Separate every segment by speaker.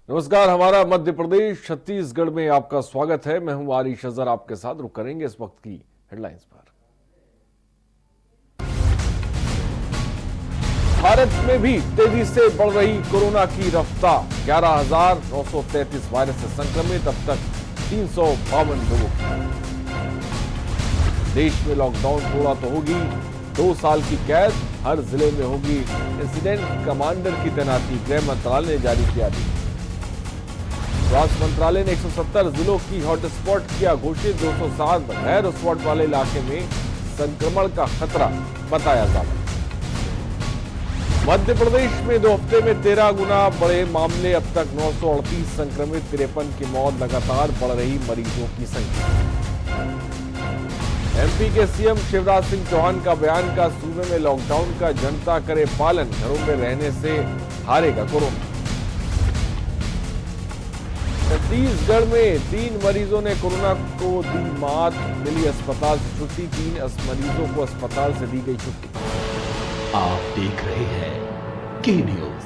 Speaker 1: नमस्कार। हमारा मध्य प्रदेश छत्तीसगढ़ में आपका स्वागत है। मैं हूं आरिश अजहर, आपके साथ रुक करेंगे इस वक्त की हेडलाइंस पर। भारत में भी तेजी से बढ़ रही कोरोना की रफ्तार। 11,933 वायरस से संक्रमित, अब तक 352 लोगों की। देश में लॉकडाउन तोड़ा तो होगी 2 साल की कैद, हर जिले में होगी इंसिडेंट कमांडर की तैनाती, गृह मंत्रालय ने जारी किया आदेश। स्वास्थ्य मंत्रालय ने 170 जिलों की हॉटस्पॉट किया घोषित। 207 गैर हॉटस्पॉट वाले इलाके में संक्रमण का खतरा बताया ज्यादा। मध्य प्रदेश में 2 हफ्ते में 13 गुना बढ़े मामले, अब तक 938 संक्रमित, 53 की मौत, लगातार बढ़ रही मरीजों की संख्या। एमपी के सीएम शिवराज सिंह चौहान का बयान का सूबे में लॉकडाउन का जनता करे पालन, घरों में रहने से हारेगा कोरोना। छत्तीसगढ़ में 3 मरीजों ने कोरोना को दी मात, मिली अस्पताल से छुट्टी। 3 मरीजों को अस्पताल से दी गई छुट्टी।
Speaker 2: आप देख रहे हैं के न्यूज,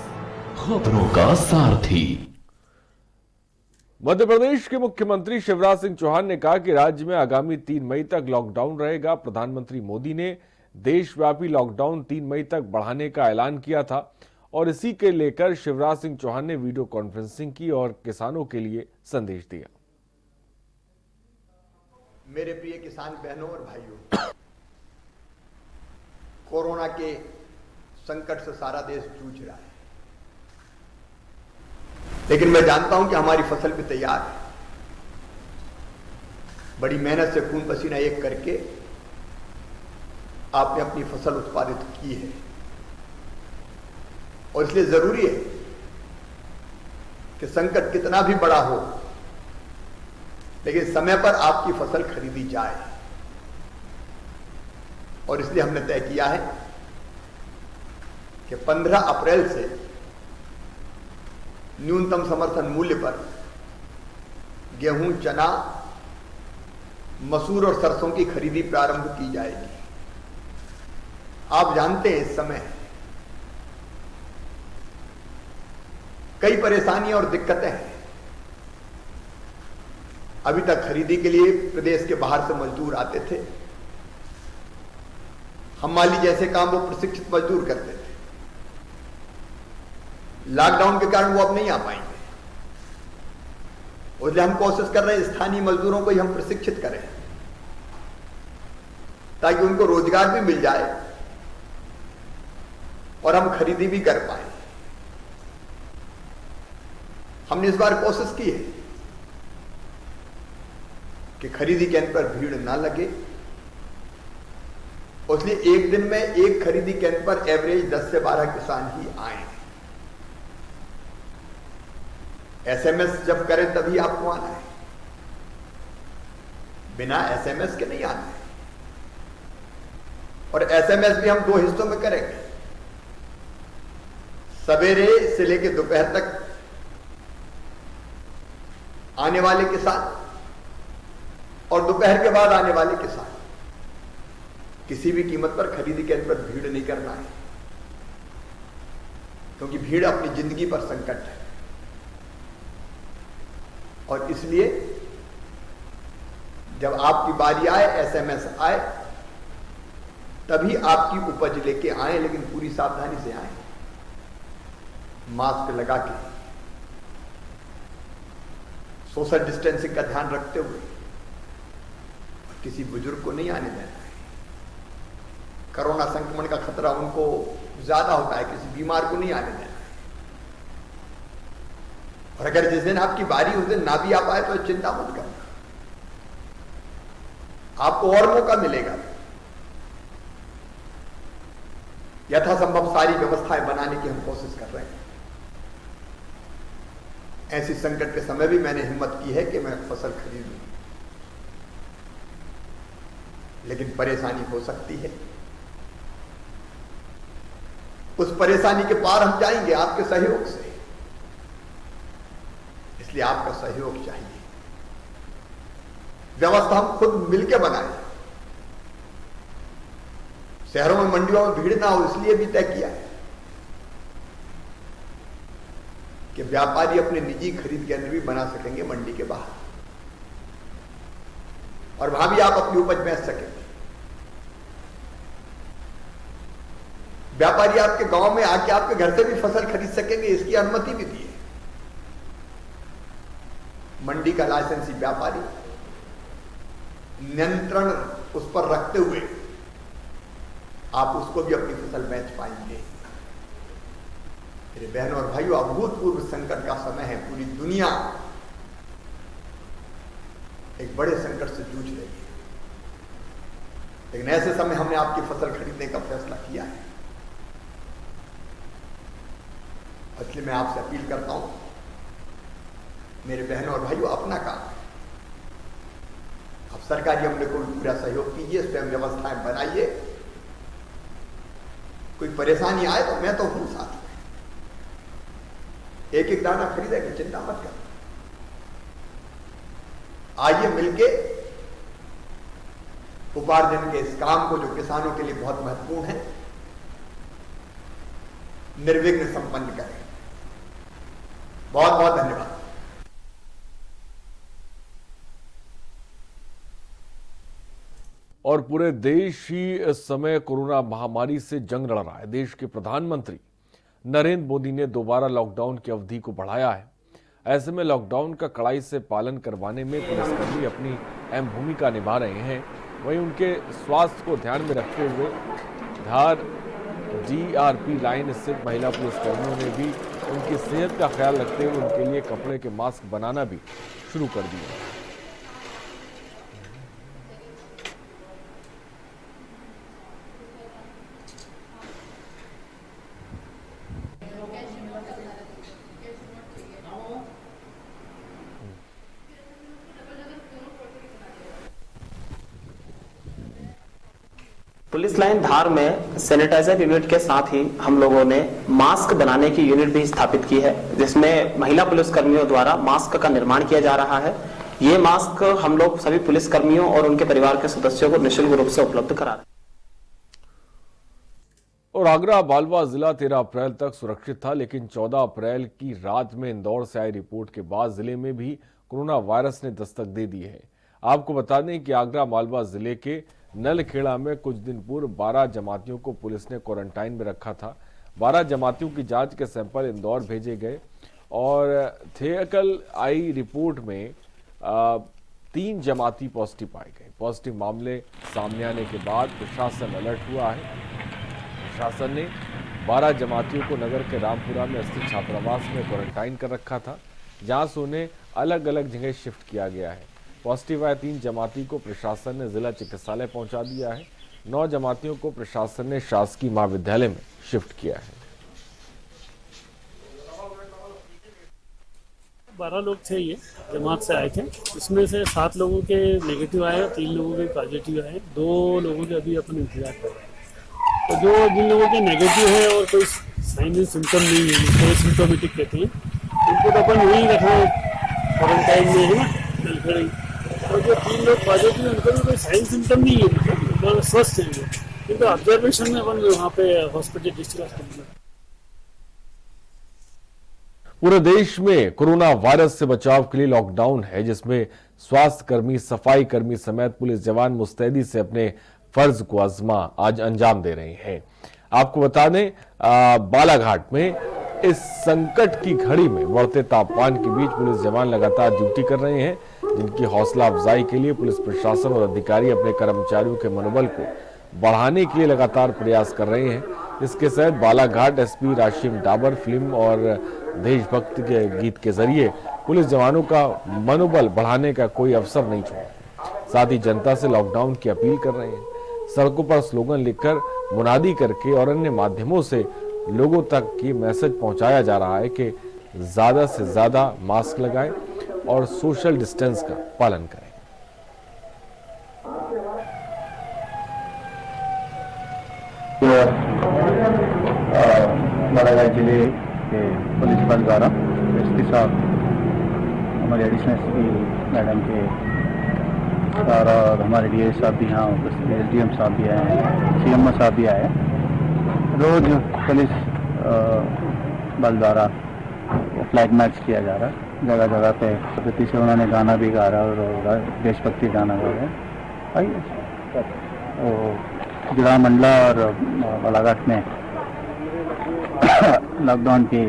Speaker 2: खबरों का सारथी।
Speaker 1: मध्य प्रदेश के मुख्यमंत्री शिवराज सिंह चौहान ने कहा कि राज्य में आगामी 3 मई तक लॉकडाउन रहेगा। प्रधानमंत्री मोदी ने देशव्यापी लॉकडाउन 3 मई तक बढ़ाने का ऐलान किया था और इसी के लेकर शिवराज सिंह चौहान ने वीडियो कॉन्फ्रेंसिंग की और किसानों के लिए संदेश दिया।
Speaker 3: मेरे प्रिय किसान बहनों और भाइयों, कोरोना के संकट से सारा देश जूझ रहा है, लेकिन मैं जानता हूं कि हमारी फसल भी तैयार है। बड़ी मेहनत से खून पसीना एक करके आपने अपनी फसल उत्पादित की है और इसलिए जरूरी है कि संकट कितना भी बड़ा हो, लेकिन समय पर आपकी फसल खरीदी जाए। और इसलिए हमने तय किया है कि 15 अप्रैल से न्यूनतम समर्थन मूल्य पर गेहूं, चना, मसूर और सरसों की खरीदी प्रारंभ की जाएगी। आप जानते हैं इस समय कई परेशानियां और दिक्कतें हैं। अभी तक खरीदी के लिए प्रदेश के बाहर से मजदूर आते थे। हम माली जैसे काम वो प्रशिक्षित मजदूर करते थे। लॉकडाउन के कारण वो अब नहीं आ पाएंगे, इसलिए हम कोशिश कर रहे हैं स्थानीय मजदूरों को ही हम प्रशिक्षित करें ताकि उनको रोजगार भी मिल जाए और हम खरीदी भी कर पाए। हमने इस बार कोशिश की है कि खरीदी केंद्र पर भीड़ ना लगे, इसलिए एक दिन में एक खरीदी केंद्र पर एवरेज 10 से 12 किसान ही आए। एसएमएस जब करें तभी आपको आना है, बिना एसएमएस के नहीं आना है। और एसएमएस भी हम 2 हिस्सों में करेंगे, सवेरे से लेकर दोपहर तक आने वाले किसान और दोपहर के बाद आने वाले किसान। किसी भी कीमत पर खरीदी केंद्र पर भीड़ नहीं करना है, क्योंकि भीड़ अपनी जिंदगी पर संकट है। और इसलिए जब आपकी बारी आए, एसएमएस आए, तभी आपकी उपज लेके आए, लेकिन पूरी सावधानी से आए, मास्क लगा के, सोशल डिस्टेंसिंग का ध्यान रखते हुए। और किसी बुजुर्ग को नहीं आने देना है। कोरोना संक्रमण का खतरा उनको ज्यादा होता है, किसी बीमार को नहीं आने देना है। और अगर जिस दिन आपकी बारी उस दिन ना भी आ पाए तो चिंता मत करना, आपको और मौका मिलेगा। यथासंभव सारी व्यवस्थाएं बनाने की हम कोशिश कर रहे हैं। ऐसी संकट के समय भी मैंने हिम्मत की है कि मैं फसल खरीदूं, लेकिन परेशानी हो सकती है। उस परेशानी के पार हम जाएंगे आपके सहयोग से, इसलिए आपका सहयोग चाहिए। व्यवस्था हम खुद मिलकर बनाए। शहरों में, मंडियों में भीड़ ना हो, इसलिए भी तय किया है। कि व्यापारी अपने निजी खरीद केंद्र भी बना सकेंगे मंडी के बाहर, और वहां भी आप अपनी उपज बेच सकेंगे। व्यापारी आपके गांव में आके आपके घर से भी फसल खरीद सकेंगे, इसकी अनुमति भी दी है। मंडी का लाइसेंसी व्यापारी नियंत्रण उस पर रखते हुए आप उसको भी अपनी फसल बेच पाएंगे। मेरे बहनों और भाइयों, अभूतपूर्व संकट का समय है। पूरी दुनिया एक बड़े संकट से जूझ रही है, लेकिन ऐसे समय हमने आपकी फसल खरीदने का फैसला किया है। इसलिए मैं आपसे अपील करता हूं, मेरे बहनों और भाइयों, अपना काम है, आप सरकारी अमले को पूरा सहयोग कीजिए, स्वयं व्यवस्थाएं बनाइए। कोई परेशानी आए तो मैं तो हूं साथ में, एक एक दाना खरीदेंगे, चिंता मत कर। आइए मिलके उपार्जन के इस काम को, जो किसानों के लिए बहुत महत्वपूर्ण है, निर्विघ्न संपन्न करें। बहुत बहुत धन्यवाद।
Speaker 1: और पूरे देश ही इस समय कोरोना महामारी से जंग लड़ रहा है। देश के प्रधानमंत्री नरेंद्र मोदी ने दोबारा लॉकडाउन की अवधि को बढ़ाया है। ऐसे में लॉकडाउन का कड़ाई से पालन करवाने में पुलिसकर्मी अपनी अहम भूमिका निभा रहे हैं। वहीं उनके स्वास्थ्य को ध्यान में रखते हुए धार DRP लाइन स्थित महिला पुलिसकर्मियों ने भी उनकी सेहत का ख्याल रखते हुए उनके लिए कपड़े के मास्क बनाना भी शुरू कर दिया।
Speaker 4: पुलिस लाइन धार में सैनिटाइजर यूनिट के साथ ही हम लोगों ने मास्क बनाने की यूनिट भी स्थापित की है, जिसमें महिला पुलिसकर्मियों द्वारा मास्क का निर्माण किया जा रहा है। ये मास्क हम लोग सभी पुलिसकर्मियों और उनके परिवार के सदस्यों को निःशुल्क रूप से उपलब्ध करा रहे हैं।
Speaker 1: और आगरा बालवा जिला 13 अप्रैल तक सुरक्षित था, लेकिन 14 अप्रैल की रात में इंदौर से आई रिपोर्ट के बाद जिले में भी कोरोना वायरस ने दस्तक दे दी है। आपको बता दें कि आगरा मालवा जिले के नलखेड़ा में कुछ दिन पूर्व 12 जमातियों को पुलिस ने क्वारंटाइन में रखा था। 12 जमातियों की जांच के सैंपल इंदौर भेजे गए और थिएकल आई रिपोर्ट में 3 जमाती पॉजिटिव पाए गए। पॉजिटिव मामले सामने आने के बाद प्रशासन अलर्ट हुआ है। प्रशासन ने 12 जमातियों को नगर के रामपुरा में स्थित छात्रावास में क्वारंटाइन कर रखा था, जहां से उन्हें अलग अलग जगह शिफ्ट किया गया है। पॉजिटिव आए 3 जमाती को प्रशासन ने जिला चिकित्सालय पहुंचा दिया है। 9 जमातियों को प्रशासन ने शासकीय महाविद्यालय में शिफ्ट किया है।
Speaker 5: 12 लोग थे, ये जमात से आए थे। इसमें से 7 लोगों के नेगेटिव आए, 3 लोगों के पॉजिटिव आए, 2 लोगों के अभी अपन इंतजार कर रहे हैं। तो जो जिन लोगों के नेगेटिव है और कोई साइन एंड सिम्टम नहीं है, जिसको सिम्टोमेटिक कहते हैं, उनको तो अपन यहीं रखना है, क्वारंटाइन में है ना। और जो 3 लोग पॉजिटिव है, उनको भी कोई साइन सिम्टम नहीं है, मतलब स्वस्थ है, किंतु ऑब्जर्वेशन में अपन वहाँ पे हॉस्पिटल डिस्चार्ज करना।
Speaker 1: पूरे देश में कोरोना वायरस से बचाव के लिए लॉकडाउन है, जिसमें स्वास्थ्य कर्मी, सफाई कर्मी समेत पुलिस जवान मुस्तैदी से अपने फर्ज को आज अंजाम दे रहे हैं। आपको बता दें, बालाघाट में इस संकट की घड़ी में बढ़ते तापमान के बीच पुलिस जवान लगातार ड्यूटी कर रहे हैं, जिनकी हौसला अफजाई के लिए पुलिस प्रशासन और अधिकारी अपने कर्मचारियों के मनोबल को बढ़ाने के लिए लगातार प्रयास कर रहे हैं। इसके तहत बालाघाट SP राशिम डाबर फिल्म और देशभक्ति के गीत के जरिए पुलिस जवानों का मनोबल बढ़ाने का कोई अवसर नहीं छोड़ा। साथ ही जनता से लॉकडाउन की अपील कर रहे हैं। सड़कों पर स्लोगन लिखकर, मुनादी करके और अन्य माध्यमों से लोगों तक ये मैसेज पहुंचाया जा रहा है कि ज्यादा से ज्यादा मास्क लगाएं और सोशल डिस्टेंस का पालन करें।
Speaker 6: बालाघाट जिले के पुलिस बल द्वारा SP साहब, हमारे एडिशनल SP मैडम के और हमारे DI साहब भी यहाँ उपस्थित, SDM साहब भी आए हैं, CMO साहब भी आए हैं। रोज पुलिस बल द्वारा फ्लैग मार्च किया जा रहा है जगह जगह पे। प्रति से उन्होंने गाना भी गा रहा और देशभक्ति गाना गा रहे हैं। आइए जिला मंडला और बालाघाट में लॉकडाउन की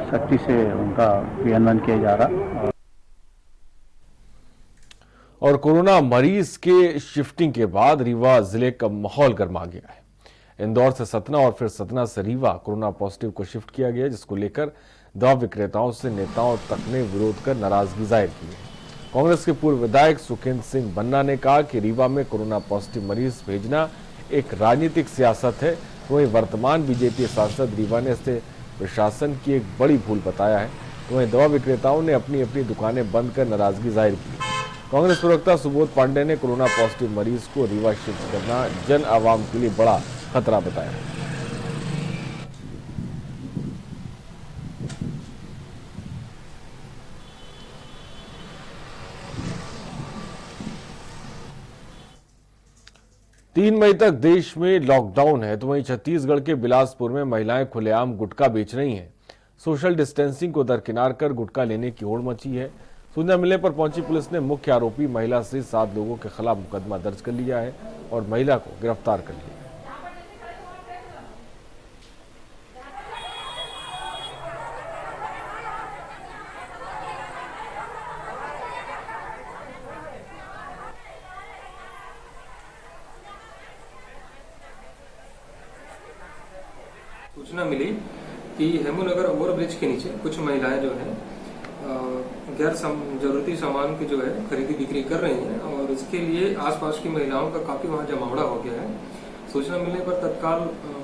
Speaker 6: सख्ती से उनका क्रियान्वयन किया जा रहा।
Speaker 1: और कोरोना मरीज के शिफ्टिंग के बाद रीवा जिले का माहौल गर्मा गया है। इंदौर से सतना और फिर सतना से रीवा कोरोना पॉजिटिव को शिफ्ट किया गया, जिसको लेकर दवा विक्रेताओं से नेताओं तक ने विरोध कर नाराजगी जाहिर की है। कांग्रेस के पूर्व विधायक सुखेंद्र सिंह बन्ना ने कहा कि रीवा में कोरोना पॉजिटिव मरीज भेजना एक राजनीतिक सियासत है। वहीं वर्तमान बीजेपी सांसद रीवा ने इसे प्रशासन की एक बड़ी भूल बताया है। वहीं दवा विक्रेताओं ने अपनी अपनी दुकानें बंद कर नाराजगी जाहिर की। कांग्रेस प्रवक्ता सुबोध पांडे ने कोरोना पॉजिटिव मरीज को रीवा शिफ्ट करना जन आवाम के लिए बड़ा खतरा बताया। तीन मई तक देश में लॉकडाउन है, तो वहीं छत्तीसगढ़ के बिलासपुर में महिलाएं खुलेआम गुटखा बेच रही हैं। सोशल डिस्टेंसिंग को दरकिनार कर गुटखा लेने की होड़ मची है। सूचना मिलने पर पहुंची पुलिस ने मुख्य आरोपी महिला से 7 लोगों के खिलाफ मुकदमा दर्ज कर लिया है और महिला को गिरफ्तार कर लिया।
Speaker 7: सूचना मिली कि हेमूनगर ओवरब्रिज के नीचे कुछ महिलाएं जो है गैर जरूरती सामान की जो है खरीदी बिक्री कर रही हैं और इसके लिए आसपास की महिलाओं का काफी वहां जमावड़ा हो गया है। सूचना मिलने पर तत्काल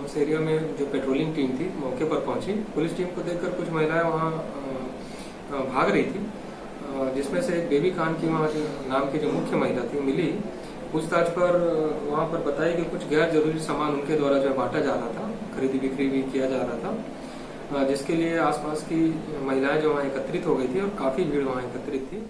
Speaker 7: उस एरिया में जो पेट्रोलिंग टीम थी मौके पर पहुंची। पुलिस टीम को देखकर कुछ महिलाएं वहां भाग रही थी, जिसमें से एक बेबी खान की वहां नाम की जो मुख्य महिला थी मिली। पूछताछ पर वहां पर बताया कि कुछ गैर जरूरी सामान उनके द्वारा जो बांटा जा रहा था, खरीदी बिक्री भी किया जा रहा था, जिसके लिए आसपास की महिलाएं जो वहां एकत्रित हो गई थी और काफी भीड़ वहां एकत्रित थी।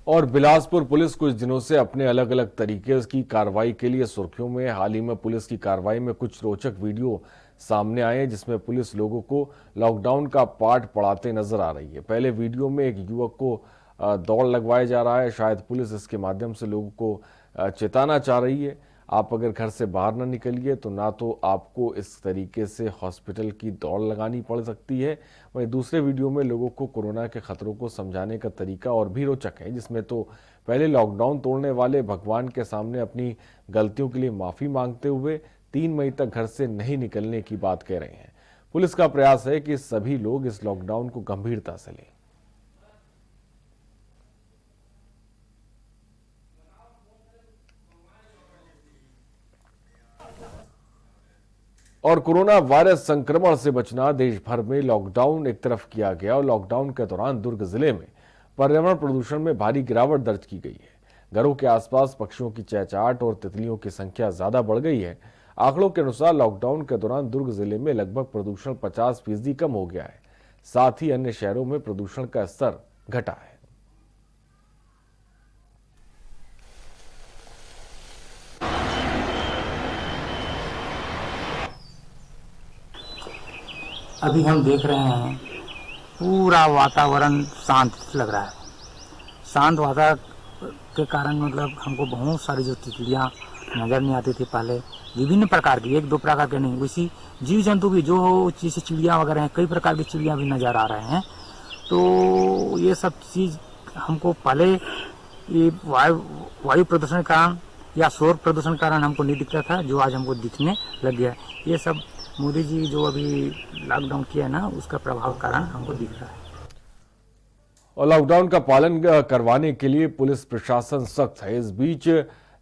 Speaker 1: और बिलासपुर पुलिस कुछ दिनों से अपने अलग अलग तरीके की कार्रवाई के लिए सुर्खियों में। हाल ही में पुलिस की कार्रवाई में कुछ रोचक वीडियो सामने आए, जिसमें पुलिस लोगों को लॉकडाउन का पाठ पढ़ाते नजर आ रही है। पहले वीडियो में एक युवक को दौड़ लगवाया जा रहा है। शायद पुलिस इसके माध्यम से लोगों को चेताना चाह रही है, आप अगर घर से बाहर ना निकलिए तो ना तो आपको इस तरीके से हॉस्पिटल की दौड़ लगानी पड़ सकती है। वहीं दूसरे वीडियो में लोगों को कोरोना के खतरों को समझाने का तरीका और भी रोचक है, जिसमें तो पहले लॉकडाउन तोड़ने वाले भगवान के सामने अपनी गलतियों के लिए माफी मांगते हुए 3 मई तक घर से नहीं निकलने की बात कह रहे हैं। पुलिस का प्रयास है कि सभी लोग इस लॉकडाउन को गंभीरता से लें। और कोरोना वायरस संक्रमण से बचना, देश भर में लॉकडाउन एक तरफ किया गया और लॉकडाउन के दौरान दुर्ग जिले में पर्यावरण प्रदूषण में भारी गिरावट दर्ज की गई है। घरों के आसपास पक्षियों की चहचहाट और तितलियों की संख्या ज्यादा बढ़ गई है। आंकड़ों के अनुसार लॉकडाउन के दौरान दुर्ग जिले में लगभग प्रदूषण 50% कम हो गया है। साथ ही अन्य शहरों में प्रदूषण का स्तर घटा है।
Speaker 8: अभी हम देख रहे हैं पूरा वातावरण शांत लग रहा है। शांत वातावरण के कारण मतलब हमको बहुत सारी जो तितलियां नज़र नहीं आती थी पहले, विभिन्न प्रकार की, 1-2 प्रकार के नहीं, उसी जीव जंतु भी जो जैसे चिड़िया वगैरह हैं, कई प्रकार की चिड़िया भी नज़र आ रहे हैं। तो ये सब चीज़ हमको पहले ये वायु प्रदूषण के कारण या शोर प्रदूषण के कारण हमको नहीं दिखता था, जो आज हमको दिखने लग गया। ये सब मोदी जी जो अभी लॉकडाउन किया है ना, उसका प्रभाव कारण हमको दिख रहा है।
Speaker 1: और लॉकडाउन का पालन करवाने के लिए पुलिस प्रशासन सख्त है। इस बीच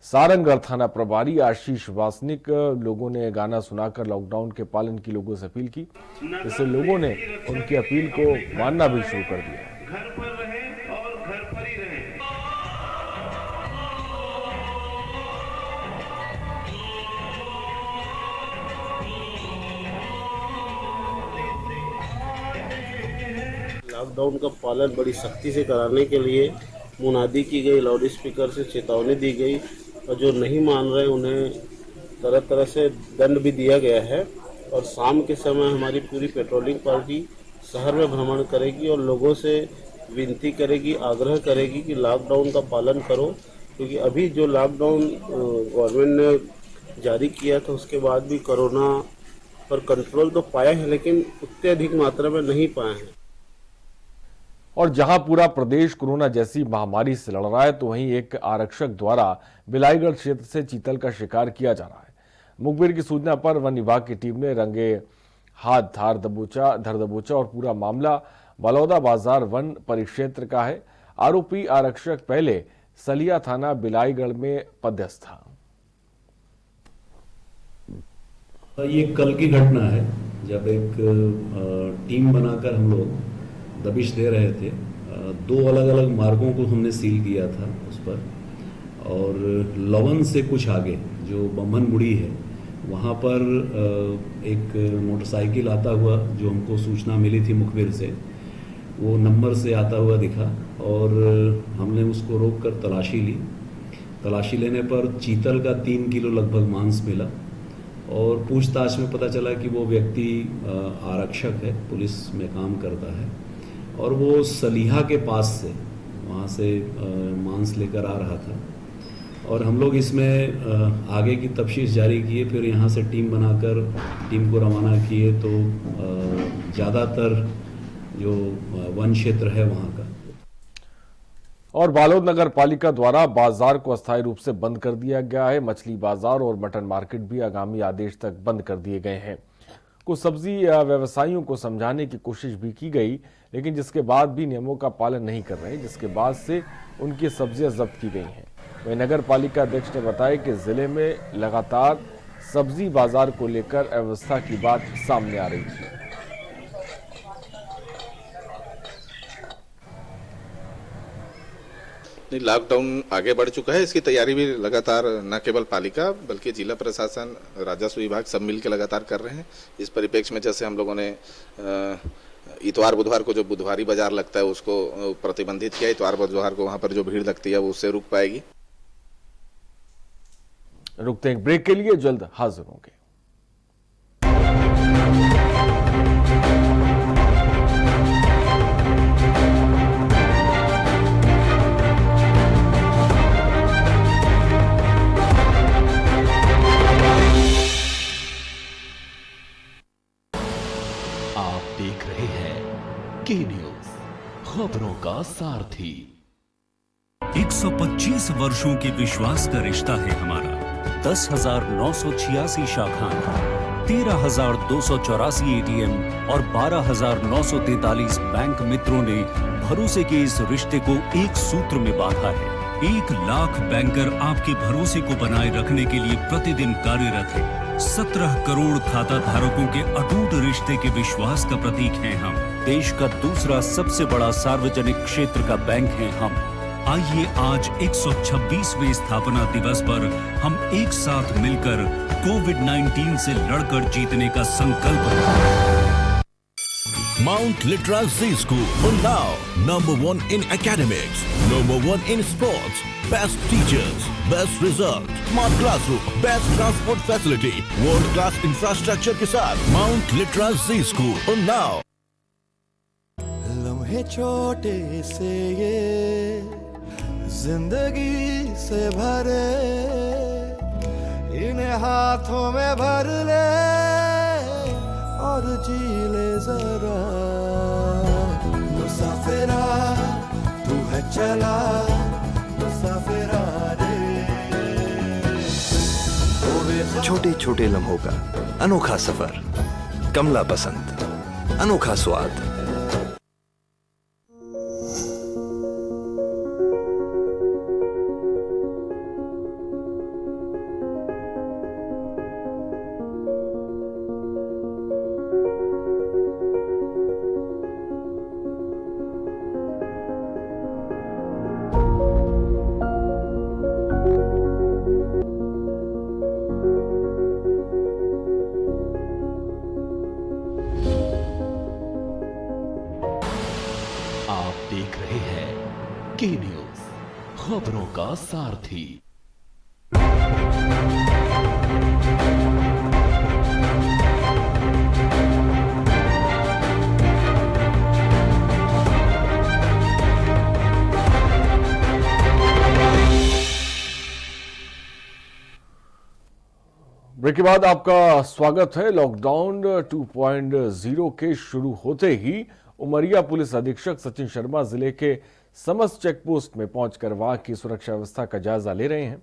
Speaker 1: सारंगढ़ थाना प्रभारी आशीष वासनिक लोगों ने गाना सुनाकर लॉकडाउन के पालन की लोगों से अपील की। इससे लोगों ने उनकी अपील को मानना भी शुरू कर दिया।
Speaker 9: घर पर रहें और घर पर ही रहें।
Speaker 10: लॉकडाउन का पालन बड़ी सख्ती से कराने के लिए मुनादी की गई, लाउड स्पीकर से चेतावनी दी गई और जो नहीं मान रहे उन्हें तरह तरह से दंड भी दिया गया है। और शाम के समय हमारी पूरी पेट्रोलिंग पार्टी शहर में भ्रमण करेगी और लोगों से विनती करेगी, आग्रह करेगी कि लॉकडाउन का पालन करो, क्योंकि अभी जो लॉकडाउन गवर्नमेंट ने जारी किया था उसके बाद भी कोरोना पर कंट्रोल तो पाया है, लेकिन उतने अधिक मात्रा में नहीं पाए हैं।
Speaker 1: और जहां पूरा प्रदेश कोरोना जैसी महामारी से लड़ रहा है, तो वहीं एक आरक्षक द्वारा बिलाईगढ़ क्षेत्र से चीतल का शिकार किया जा रहा है। मुखबिर की सूचना पर वन विभाग की टीम ने रंगे हाथ धर दबोचा और पूरा मामला बलौदा बाजार वन परिक्षेत्र का है। आरोपी आरक्षक पहले सलिया थाना बिलाईगढ़ में पदस्थ था।
Speaker 11: ये कल की घटना है, जब एक टीम बनाकर हम लोग दबिश दे रहे थे। 2 अलग अलग मार्गों को हमने सील किया था उस पर, और लवन से कुछ आगे जो बमन मुड़ी है वहाँ पर एक मोटरसाइकिल आता हुआ, जो हमको सूचना मिली थी मुखबिर से, वो नंबर से आता हुआ दिखा और हमने उसको रोक कर तलाशी ली। तलाशी लेने पर चीतल का 3 किलो लगभग मांस मिला और पूछताछ में पता चला कि वो व्यक्ति आरक्षक है, पुलिस में काम करता है और वो सलीहा के पास से वहाँ से मांस लेकर आ रहा था। और हम लोग इसमें आगे की तफ्तीश जारी किए, फिर यहाँ से टीम बनाकर टीम को रवाना किए, तो ज़्यादातर जो वन क्षेत्र है वहाँ का।
Speaker 1: और बालोद नगर पालिका द्वारा बाजार को अस्थायी रूप से बंद कर दिया गया है। मछली बाजार और मटन मार्केट भी आगामी आदेश तक बंद कर दिए गए हैं। कुछ सब्जी व्यवसायियों को समझाने की कोशिश भी की गई, लेकिन जिसके बाद भी नियमों का पालन नहीं कर रहे, जिसके बाद से उनकी सब्जियां जब्त की गई हैं। वहीं नगर पालिका अध्यक्ष ने बताया कि जिले में लगातार सब्जी बाजार को लेकर अव्यवस्था की बात सामने आ रही थी।
Speaker 12: लॉकडाउन आगे बढ़ चुका है, इसकी तैयारी भी लगातार न केवल पालिका बल्कि जिला प्रशासन, राजस्व विभाग सब मिलकर लगातार कर रहे हैं। इस परिप्रेक्ष्य में जैसे हम लोगों ने इतवार बुधवार को जो बुधवारी बाजार लगता है उसको प्रतिबंधित किया। इतवार बुधवार को वहां पर जो भीड़ लगती है वो उससे रुक पाएगी।
Speaker 1: रुकते हैं ब्रेक के लिए, जल्द हाजिर होंगे।
Speaker 2: देख रहे हैं के न्यूज, खबरों का सारथी।
Speaker 13: 125 वर्षों के विश्वास का रिश्ता है हमारा। 10,986 शाखाएं, 13,284 एटीएम और 12,943 बैंक मित्रों ने भरोसे के इस रिश्ते को एक सूत्र में बांधा है। 1 लाख बैंकर आपके भरोसे को बनाए रखने के लिए प्रतिदिन कार्यरत है। 17 करोड़ खाता धारकों के अटूट रिश्ते के विश्वास का प्रतीक हैं हम। देश का दूसरा सबसे बड़ा सार्वजनिक क्षेत्र का बैंक हैं हम। आइए आज 126वें स्थापना दिवस पर हम एक साथ मिलकर कोविड-19 से लड़कर जीतने का संकल्प करें।
Speaker 14: Mount Litra Z School, Unnao, number 1 in academics, number 1 in sports, best teachers, best result, smart classroom, best transport facility, world class infrastructure के साथ Mount Litra Z School, Unnao।
Speaker 15: लम्हे छोटे से ये जिंदगी से भरे, इन्हें हाथों में भर ले और जी ले जरा। मुसाफिरा तू है चला, मुसाफिरा रे।
Speaker 16: छोटे छोटे लम्हों का अनोखा सफर, कमला पसंद, अनोखा स्वाद।
Speaker 2: देख रहे हैं के न्यूज, खबरों का सारथी।
Speaker 1: ब्रेक के बाद आपका स्वागत है। लॉकडाउन 2.0 के शुरू होते ही उमरिया पुलिस अधीक्षक सचिन शर्मा जिले के समस्त चेक पोस्ट में पहुंचकर वहां की सुरक्षा व्यवस्था का जायजा ले रहे हैं।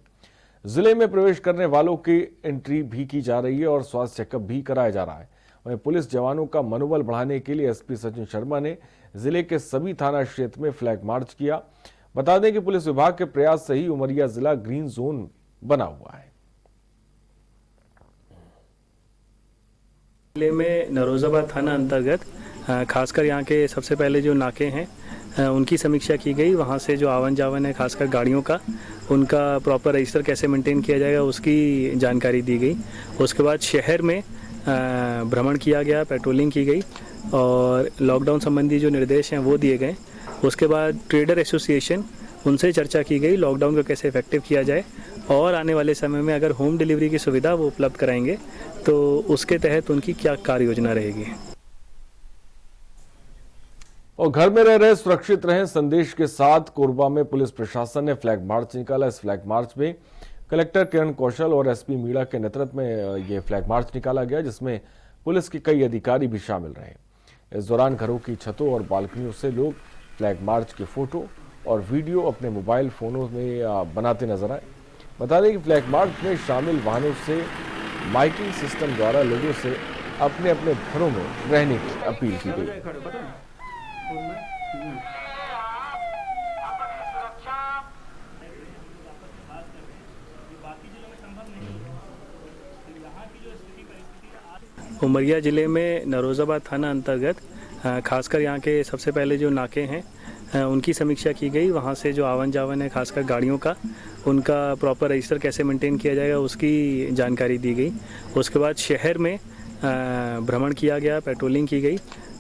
Speaker 1: जिले में प्रवेश करने वालों की एंट्री भी की जा रही है और स्वास्थ्य चेकअप भी कराया जा रहा है। वहीं पुलिस जवानों का मनोबल बढ़ाने के लिए एसपी सचिन शर्मा ने जिले के सभी थाना क्षेत्र में फ्लैग मार्च किया। बता दें कि पुलिस विभाग के प्रयास से ही उमरिया जिला ग्रीन जोन बना हुआ है।
Speaker 17: जिले में नरोजाबाद थाना अंतर्गत खासकर यहाँ के सबसे पहले जो नाके हैं उनकी समीक्षा की गई। वहाँ से जो आवन जावन है खासकर गाड़ियों का, उनका प्रॉपर रजिस्टर कैसे मेंटेन किया जाएगा उसकी जानकारी दी गई। उसके बाद शहर में भ्रमण किया गया, पेट्रोलिंग की गई और लॉकडाउन संबंधी जो निर्देश हैं वो दिए गए। उसके बाद ट्रेडर एसोसिएशन उनसे चर्चा की गई लॉकडाउन को कैसे इफेक्टिव किया जाए और आने वाले समय में अगर होम डिलीवरी की सुविधा वो उपलब्ध कराएंगे तो उसके तहत उनकी क्या कार्य योजना रहेगी।
Speaker 1: और घर में रह रहे सुरक्षित रहें संदेश के साथ कोरबा में पुलिस प्रशासन ने फ्लैग मार्च निकाला। इस फ्लैग मार्च में कलेक्टर किरण कौशल और एसपी मीणा के नेतृत्व में ये फ्लैग मार्च निकाला गया, जिसमें पुलिस के कई अधिकारी भी शामिल रहे। इस दौरान घरों की छतों और बालकनियों से लोग फ्लैग मार्च के फोटो और वीडियो अपने मोबाइल फोनों में बनाते नजर आए। बता दें कि फ्लैग मार्च में शामिल वाहनों से माइकिंग सिस्टम द्वारा लोगों से अपने अपने घरों में रहने की अपील की गई।
Speaker 17: उमरिया जिले में नरोजाबाद थाना अंतर्गत खासकर यहाँ के सबसे पहले जो नाके हैं उनकी समीक्षा की गई। वहाँ से जो आवन जावन है खासकर गाड़ियों का, उनका प्रॉपर रजिस्टर कैसे मेंटेन किया जाएगा उसकी जानकारी दी गई। उसके बाद शहर में भ्रमण किया गया, पेट्रोलिंग की गई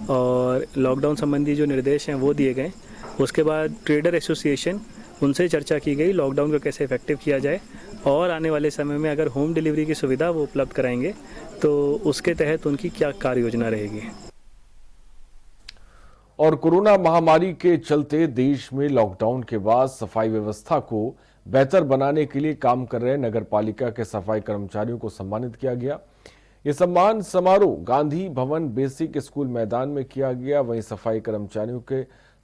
Speaker 17: और लॉकडाउन संबंधी जो निर्देश हैं वो दिए गए। उसके बाद ट्रेडर एसोसिएशन उनसे चर्चा की गई लॉकडाउन को कैसे इफेक्टिव किया जाए और आने वाले समय में अगर होम डिलीवरी की सुविधा वो उपलब्ध कराएंगे तो उसके तहत उनकी क्या कार्य योजना रहेगी।
Speaker 1: और कोरोना महामारी के चलते देश में लॉकडाउन के बाद सफाई व्यवस्था को बेहतर बनाने के लिए काम कर रहे नगर पालिका के सफाई कर्मचारियों को सम्मानित किया गया। ये सम्मान समारोह गांधी भवन बेसिक स्कूल मैदान में किया गया। वहीं सफाई कर्मचारियों के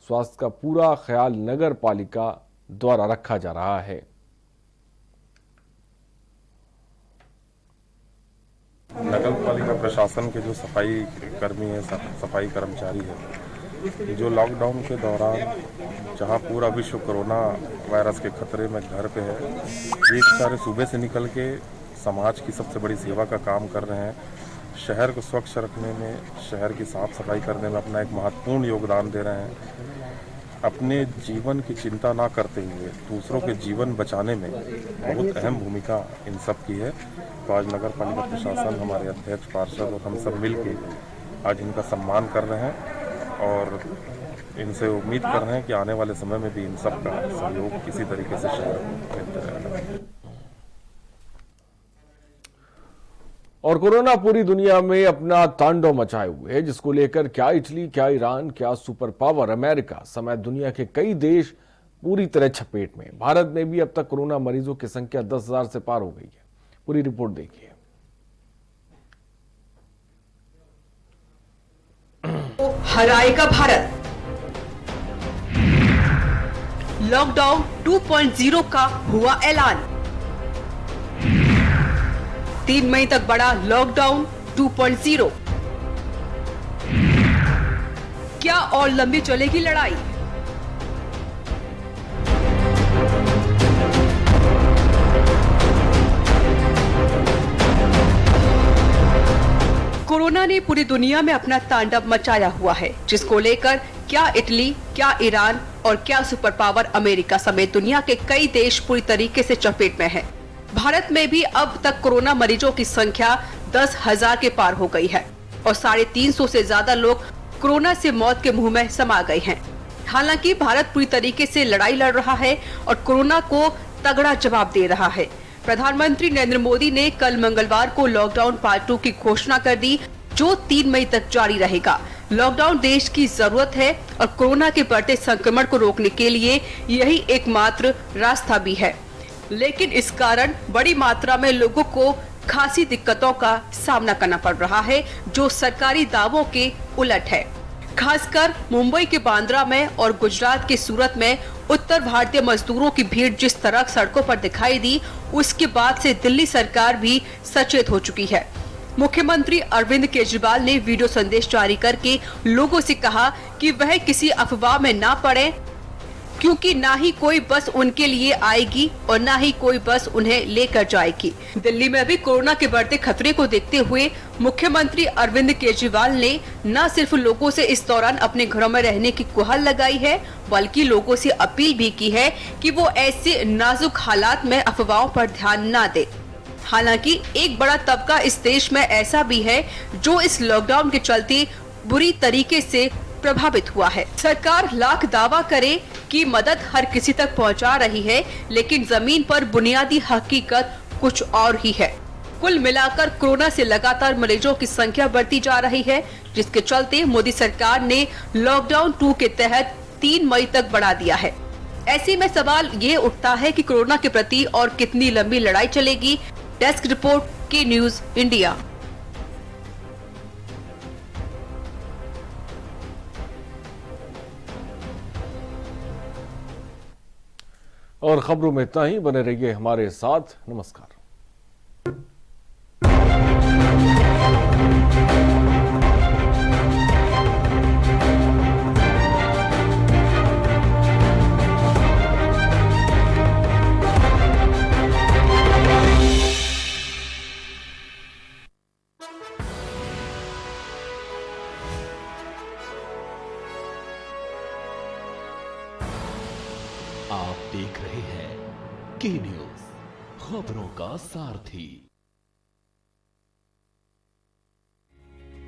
Speaker 1: स्वास्थ्य का पूरा ख्याल नगर पालिका द्वारा रखा जा रहा है।
Speaker 18: नगर पालिका प्रशासन के जो सफाई कर्मी है, सफाई कर्मचारी है, जो लॉकडाउन के दौरान जहां पूरा विश्व कोरोना वायरस के खतरे में घर पे है, एक सारे सूबे से निकल के समाज की सबसे बड़ी सेवा का काम कर रहे हैं। शहर को स्वच्छ रखने में, शहर की साफ सफाई करने में अपना एक महत्वपूर्ण योगदान दे रहे हैं। अपने जीवन की चिंता ना करते हुए दूसरों के जीवन बचाने में बहुत अहम भूमिका इन सब की है। तो आज नगर पालिका प्रशासन, हमारे अध्यक्ष, पार्षद और हम सब मिलके आज इनका सम्मान कर रहे हैं और इनसे उम्मीद कर रहे हैं कि आने वाले समय में भी इन सब का सहयोग किसी तरीके से शहर को मिलता रहेगा।
Speaker 1: और कोरोना पूरी दुनिया में अपना तांडव मचाए हुए है, जिसको लेकर क्या इटली, क्या ईरान, क्या सुपर पावर अमेरिका समेत दुनिया के कई देश पूरी तरह चपेट में। भारत में भी अब तक कोरोना मरीजों की संख्या 10,000 से पार हो गई है। पूरी रिपोर्ट देखिए।
Speaker 19: हराएगा भारत। लॉकडाउन 2.0 का हुआ ऐलान। 3 मई तक बढ़ा लॉकडाउन 2.0। क्या और लंबी चलेगी लड़ाई? कोरोना ने पूरी दुनिया में अपना तांडव मचाया हुआ है, जिसको लेकर क्या इटली, क्या ईरान और क्या सुपर पावर अमेरिका समेत दुनिया के कई देश पूरी तरीके से चपेट में है। भारत में भी अब तक कोरोना मरीजों की संख्या 10,000 के पार हो गई है और 350 से ज्यादा लोग कोरोना से मौत के मुंह में समा गए हैं। हालांकि भारत पूरी तरीके से लड़ाई लड़ रहा है और कोरोना को तगड़ा जवाब दे रहा है। प्रधानमंत्री नरेंद्र मोदी ने कल मंगलवार को लॉकडाउन पार्ट 2 की घोषणा कर दी, जो 3 मई तक जारी रहेगा। लॉकडाउन देश की जरूरत है और कोरोना के बढ़ते संक्रमण को रोकने के लिए यही एकमात्र रास्ता भी है। लेकिन इस कारण बड़ी मात्रा में लोगों को खासी दिक्कतों का सामना करना पड़ रहा है, जो सरकारी दावों के उलट है। खासकर मुंबई के बांद्रा में और गुजरात के सूरत में उत्तर भारतीय मजदूरों की भीड़ जिस तरह सड़कों पर दिखाई दी, उसके बाद से दिल्ली सरकार भी सचेत हो चुकी है। मुख्यमंत्री अरविंद केजरीवाल ने वीडियो संदेश जारी करके लोगों से कहा कि वह किसी अफवाह में ना पड़े, क्योंकि ना ही कोई बस उनके लिए आएगी और ना ही कोई बस उन्हें लेकर जाएगी। दिल्ली में भी कोरोना के बढ़ते खतरे को देखते हुए मुख्यमंत्री अरविंद केजरीवाल ने न सिर्फ लोगों से इस दौरान अपने घरों में रहने की गुहार लगाई है, बल्कि लोगों से अपील भी की है कि वो ऐसे नाजुक हालात में अफवाहों पर ध्यान न दे। हालांकि एक बड़ा तबका इस देश में ऐसा भी है जो इस लॉकडाउन के चलते बुरी तरीके से प्रभावित हुआ है। सरकार लाख दावा करे कि मदद हर किसी तक पहुंचा रही है, लेकिन जमीन पर बुनियादी हकीकत कुछ और ही है। कुल मिलाकर कोरोना से लगातार मरीजों की संख्या बढ़ती जा रही है, जिसके चलते मोदी सरकार ने लॉकडाउन 2 के तहत 3 मई तक बढ़ा दिया है। ऐसे में सवाल ये उठता है कि कोरोना के प्रति और कितनी लंबी लड़ाई चलेगी। डेस्क रिपोर्ट के न्यूज इंडिया।
Speaker 1: और खबरों में इतना ही। बने रहिए हमारे साथ। नमस्कार।
Speaker 2: आप देख रहे हैं के न्यूज, खबरों का सारथी।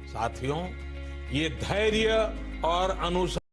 Speaker 20: साथियों, ये धैर्य और अनुशासन